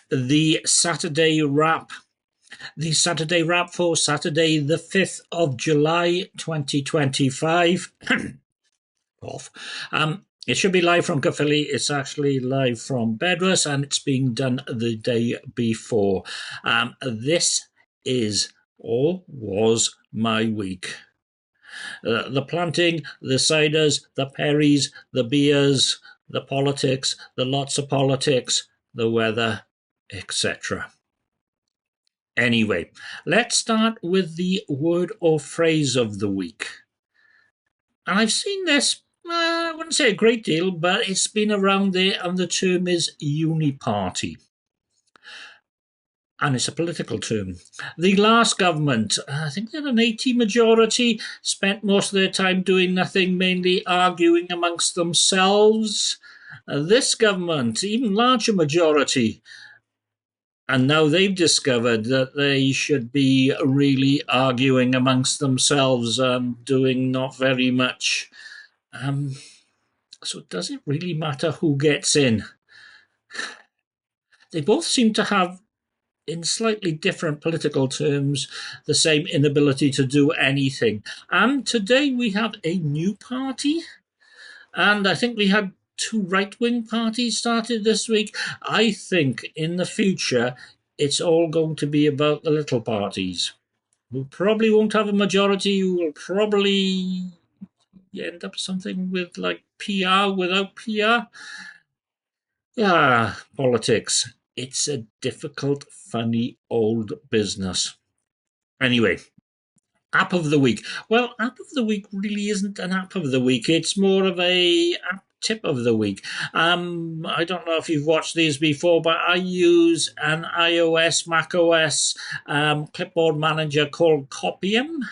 the Saturday wrap. The Saturday wrap for Saturday, the 5th of July 2025. Off. It should be live from Caerphilly. It's actually live from Bedwas, and it's being done the day before. This is or was my week. The planting, the ciders, the perries, the beers, the politics, the lots of politics, the weather, etc. Anyway, let's start with the word or phrase of the week. And I've seen this, I wouldn't say a great deal, but it's been around there, and the term is Uniparty. And it's a political term. The last government, I think they had an 80 majority, spent most of their time doing nothing, mainly arguing amongst themselves. This government, even larger majority, and now they've discovered that they should be really arguing amongst themselves and doing not very much. So does it really matter who gets in? They both seem to have, in slightly different political terms, the same inability to do anything. And today we have a new party, and I think we had two right-wing parties started this week. I think in the future it's all going to be about the little parties, who probably won't have a majority, who will probably end up something with like PR without PR. Politics. It's a difficult, funny old business. Anyway, app of the week. Well, app of the week really isn't an app of the week. It's more of a app tip of the week. I don't know if you've watched these before, but I use an iOS, macOS clipboard manager called Copy'em.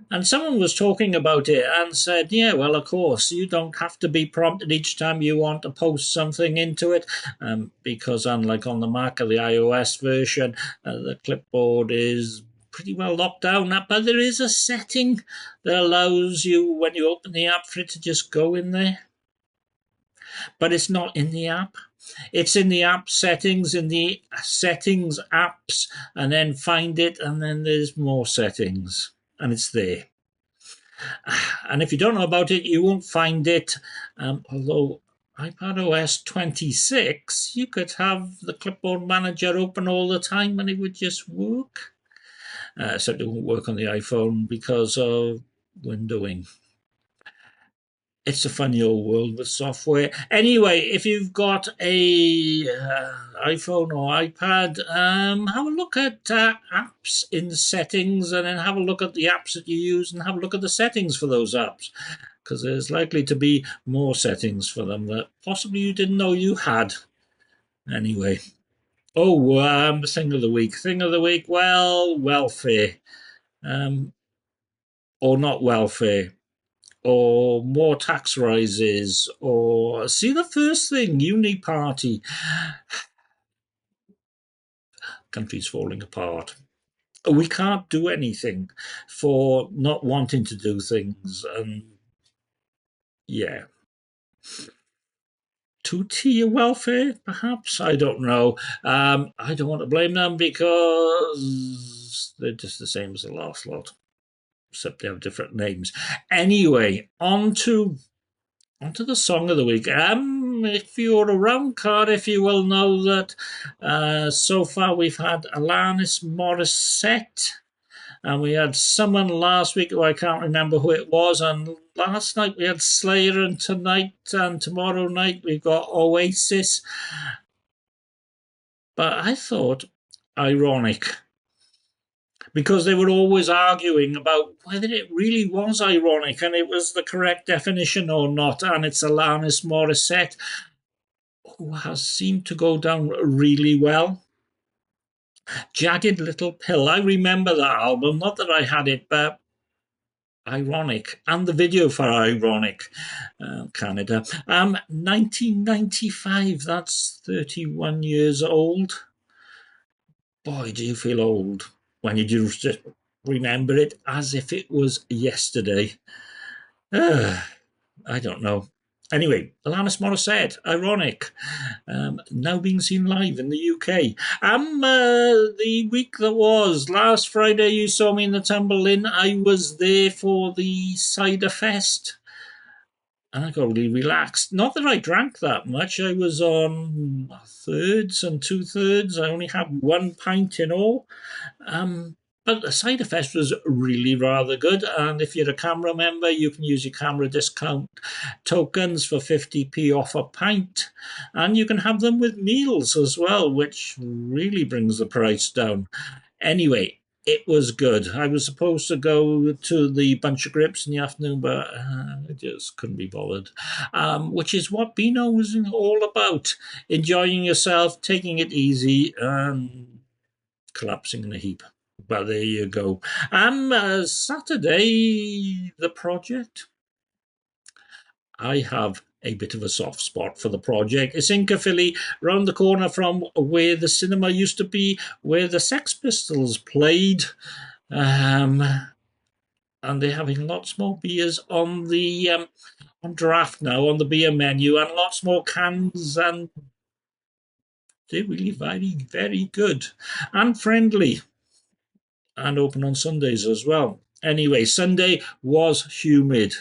And someone was talking about it and said, yeah, well, of course, you don't have to be prompted each time you want to post something into it, because unlike on the Mac or the iOS version, the clipboard is pretty well locked down. But there is a setting that allows you, when you open the app, for it to just go in there. But it's not in the app. It's in the app settings, in the settings apps, and then find it, and then there's more settings. And it's there. And if you don't know about it, you won't find it. Although iPadOS 26, you could have the clipboard manager open all the time and it would just work. So it won't work on the iPhone because of windowing. It's a funny old world with software. Anyway, if you've got a iPhone or iPad, have a look at apps in the settings, and then have a look at the apps that you use, and have a look at the settings for those apps, because there's likely to be more settings for them that possibly you didn't know you had. Anyway. Thing of the week. Thing of the week, well, welfare. Or not welfare. Or more tax rises, or see the first thing, Uniparty. Country's falling apart. We can't do anything for not wanting to do things, and yeah. Two-tier welfare, perhaps? I don't know. I don't want to blame them because they're just the same as the last lot, except they have different names. Anyway, on to the song of the week. If you're around Cardiff, you will know that so far we've had Alanis Morissette, and we had someone last week who I can't remember who it was, and last night we had Slayer, and tonight and tomorrow night we've got Oasis. But I thought, ironic, because they were always arguing about whether it really was ironic and it was the correct definition or not. And it's Alanis Morissette, who has seemed to go down really well. Jagged Little Pill. I remember that album. Not that I had it, but ironic. And the video for Ironic, Canada. 1995. That's 31 years old. Boy, do you feel old when you just remember it as if it was yesterday. I don't know. Anyway, Alanis Morissette, ironic, now being seen live in the UK. The week that was last Friday, you saw me in the Tumble Inn. I was there for the Cider Fest, and I got really relaxed. Not that I drank that much. I was on thirds and two thirds. I only had 1 pint in all. Um, but the Cider Fest was really rather good. And if you're a camera member, you can use your camera discount tokens for 50p off a pint. And you can have them with meals as well, which really brings the price down. Anyway, it was good. I was supposed to go to the Bunch of Grips in the afternoon, but I just couldn't be bothered. Which is what Beano was all about. Enjoying yourself, taking it easy, and collapsing in a heap. Well, there you go. Saturday, the project. I have a bit of a soft spot for the project. It's in Caerphilly, round the corner from where the cinema used to be, where the Sex Pistols played. And they're having lots more beers on the on draft now, on the beer menu, and lots more cans, and they're really very, very good and friendly, and open on Sundays as well. Anyway, Sunday was humid.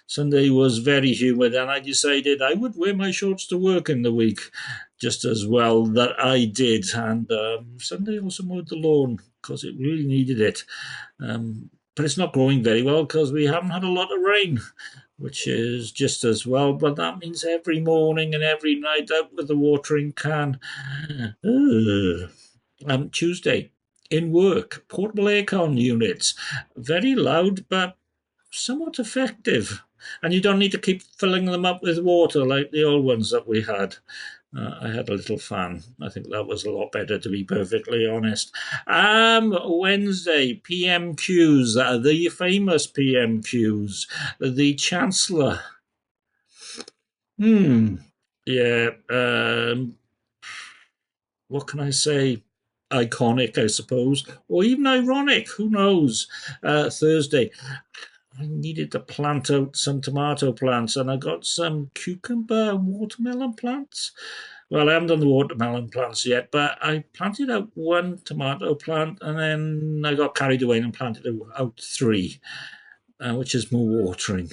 Sunday was very humid, and I decided I would wear my shorts to work in the week, just as well that I did. And Sunday also mowed the lawn because it really needed it. But it's not growing very well because we haven't had a lot of rain, which is just as well. But that means every morning and every night out with the watering can. Tuesday, in work, portable aircon units, very loud but somewhat effective. And you don't need to keep filling them up with water like the old ones that we had. I had a little fan. I think that was a lot better, to be perfectly honest. Wednesday, PMQs, the famous PMQs, the Chancellor. Yeah. What can I say? Iconic, I suppose, or even ironic. Who knows? Thursday, I needed to plant out some tomato plants, and I got some cucumber and watermelon plants. Well, I haven't done the watermelon plants yet, but I planted out one tomato plant, and then I got carried away and planted out three, which is more watering,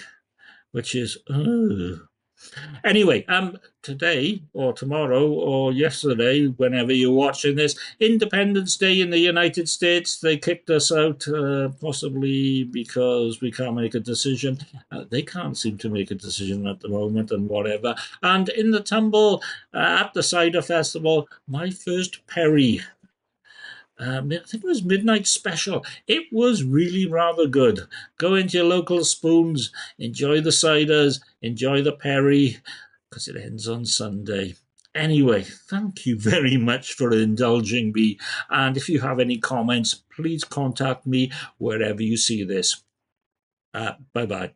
which is. Anyway, today or tomorrow or yesterday, whenever you're watching this, Independence Day in the United States, they kicked us out, possibly because we can't make a decision. They can't seem to make a decision at the moment and whatever. And in the tumble at the Cider Festival, my first Perry. I think it was Midnight Special. It was really rather good. Go into your local spoons, enjoy the ciders, enjoy the Perry, because it ends on Sunday. Anyway, thank you very much for indulging me. And if you have any comments, please contact me wherever you see this. Bye-bye.